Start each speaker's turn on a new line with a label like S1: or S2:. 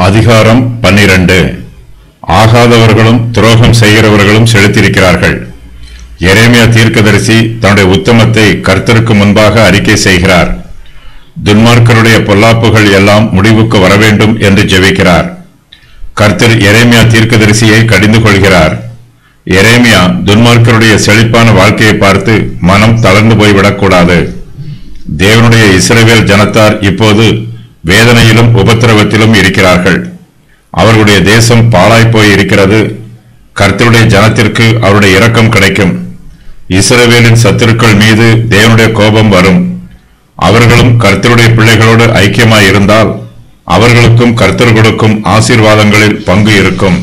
S1: அதிகாரம் 12. ஆகாதவர்களும் துரோகம் செய்கிறவர்களும் செலுத்தியிருக்கிறார்கள். எரேமியா தீர்க்கதரிசி தன்னுடைய உத்தமத்தை கர்த்தருக்கு முன்பாக அறிக்கை செய்கிறார். துன்மார்க்கருடைய பொல்லாப்புகள் எல்லாம் முடிவுக்கு வரவேண்டும் என்று ஜெபிக்கிறார். கர்த்தர் எரேமியா தீர்க்கதரிசியை கடிந்து கொள்கிறார். எரேமியா துன்மார்க்கருடைய செழிப்பான வாழ்க்கையை பார்த்து மனம் தளர்ந்து போய்விடக்கூடாது. தேவனுடைய இஸ்ரவேல் ஜனத்தார் இப்போது வேதனையிலும் உபத்திரவத்திலும் இருக்கிறார்கள். அவர்களுடைய தேசம் பாழாய்ப்போய் இருக்கிறது. கர்த்தருடைய ஜனத்திற்கு அவருடைய இரக்கம் கிடைக்கும். இஸ்ரவேலின் சத்துருக்கள் மீது தேவனுடைய கோபம் வரும். அவர்களும் கர்த்தருடைய பிள்ளைகளோடு ஐக்கியமாய் இருந்தால் அவர்களுக்கும் கர்த்தர் கொடுக்கும் ஆசீர்வாதங்களில் பங்கு இருக்கும்.